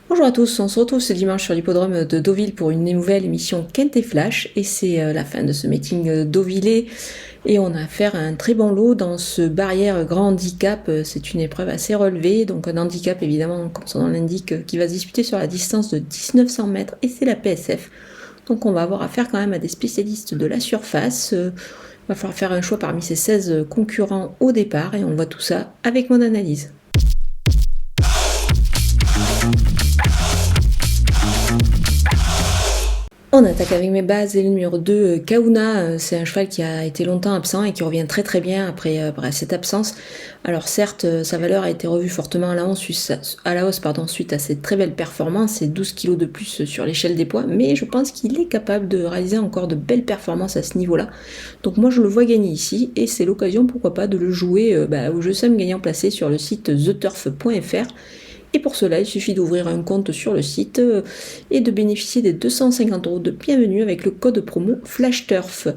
Bonjour à tous, on se retrouve ce dimanche sur l'hippodrome de Deauville pour une nouvelle émission Quintet Flash et c'est la fin de ce meeting deauvillais et on a affaire à un très bon lot dans ce barrière grand handicap. C'est une épreuve assez relevée, donc un handicap évidemment comme son nom l'indique qui va se disputer sur la distance de 1900 mètres et c'est la PSF. Donc on va avoir affaire quand même à des spécialistes de la surface. Il va falloir faire un choix parmi ces 16 concurrents au départ et on voit tout ça avec mon analyse. On attaque avec mes bases et le numéro 2, Kauna, c'est un cheval qui a été longtemps absent et qui revient très très bien après cette absence. Alors certes, sa valeur a été revue fortement à la hausse suite à ses très belles performances et 12 kg de plus sur l'échelle des poids, mais je pense qu'il est capable de réaliser encore de belles performances à ce niveau-là. Donc moi je le vois gagner ici et c'est l'occasion pourquoi pas de le jouer au jeu Sam gagnant placé sur le site theturf.fr. Et pour cela, il suffit d'ouvrir un compte sur le site et de bénéficier des 250 € de bienvenue avec le code promo FlashTurf.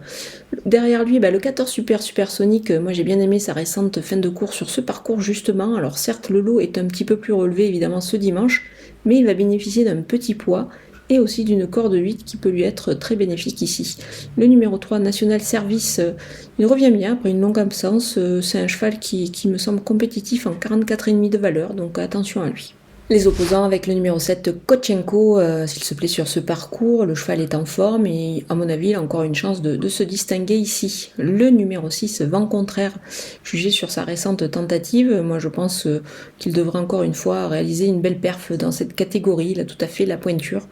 Derrière lui, le 14 Supersonic, moi j'ai bien aimé sa récente fin de course sur ce parcours justement. Alors certes, le lot est un petit peu plus relevé évidemment ce dimanche, mais il va bénéficier d'un petit poids et aussi d'une corde 8 qui peut lui être très bénéfique ici. Le numéro 3, National Service, il revient bien après une longue absence. C'est un cheval qui me semble compétitif en 44,5 de valeur, donc attention à lui. Les opposants avec le numéro 7, Kotchenko, s'il se plaît sur ce parcours, le cheval est en forme et à mon avis il a encore une chance de se distinguer ici. Le numéro 6, Vent Contraire, jugé sur sa récente tentative, moi je pense qu'il devrait encore une fois réaliser une belle perf dans cette catégorie, il a tout à fait la pointure.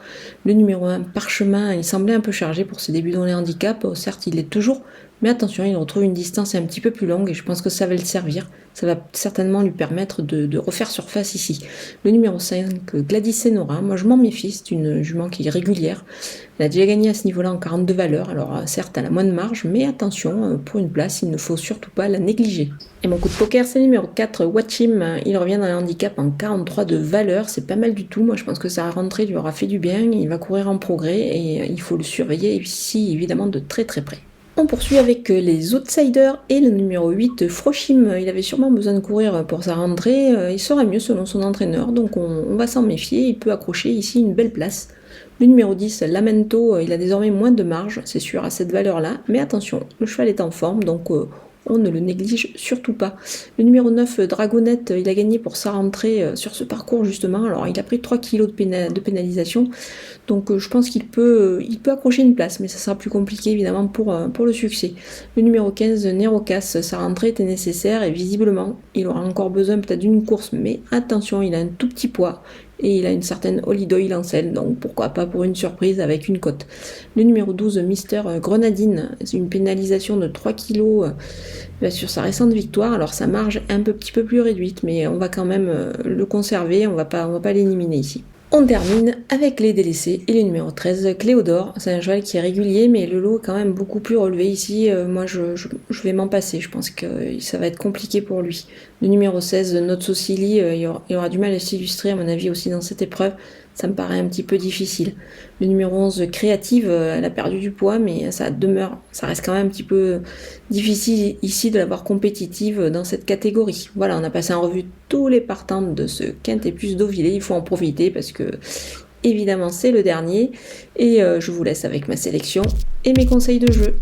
Le numéro 1, Parchemin, il semblait un peu chargé pour ses débuts dans les handicaps, certes il l'est toujours, mais attention, il retrouve une distance un petit peu plus longue et je pense que ça va le servir. Ça va certainement lui permettre de refaire surface ici. Le numéro 5, Gladys Senora, moi je m'en méfie, c'est une jument qui est régulière. Elle a déjà gagné à ce niveau-là en 42 valeurs, alors certes elle a moins de marge, mais attention, pour une place, il ne faut surtout pas la négliger. Et mon coup de poker, c'est le numéro 4, Watchim, il revient dans le handicap en 43 de valeur, c'est pas mal du tout, moi je pense que sa rentrée lui aura fait du bien, il va courir en progrès et il faut le surveiller ici évidemment de très très près. On poursuit avec les outsiders et le numéro 8, Frochim. Il avait sûrement besoin de courir pour sa rentrée. Il sera mieux selon son entraîneur, donc on va s'en méfier. Il peut accrocher ici une belle place. Le numéro 10, Lamento, il a désormais moins de marge, c'est sûr, à cette valeur-là. Mais attention, le cheval est en forme, donc on ne le néglige surtout pas. Le numéro 9, Dragonette, il a gagné pour sa rentrée sur ce parcours justement. Alors il a pris 3 kg de pénalisation. Donc je pense qu'il peut accrocher une place, mais ça sera plus compliqué évidemment pour le succès. Le numéro 15, Nerocas, sa rentrée était nécessaire et visiblement il aura encore besoin peut-être d'une course, mais attention, il a un tout petit poids et il a une certaine Holy Doyle en selle, donc pourquoi pas pour une surprise avec une cote. Le numéro 12, Mister Grenadine, c'est une pénalisation de 3 kg sur sa récente victoire. Alors sa marge est un petit peu plus réduite, mais on va quand même le conserver, on va pas l'éliminer ici. On termine avec les délaissés et le numéro 13, Cléodore. C'est un cheval qui est régulier, mais le lot est quand même beaucoup plus relevé ici. Moi, je vais m'en passer. Je pense que ça va être compliqué pour lui. Le numéro 16, Not So Silly, il aura du mal à s'illustrer, à mon avis, aussi dans cette épreuve. Ça me paraît un petit peu difficile. Le numéro 11, Créative, elle a perdu du poids, mais ça reste quand même un petit peu difficile ici de l'avoir compétitive dans cette catégorie. Voilà, on a passé en revue tous les partants de ce Quintet Plus Deauvillé. Il faut en profiter parce que, évidemment, c'est le dernier. Et je vous laisse avec ma sélection et mes conseils de jeu.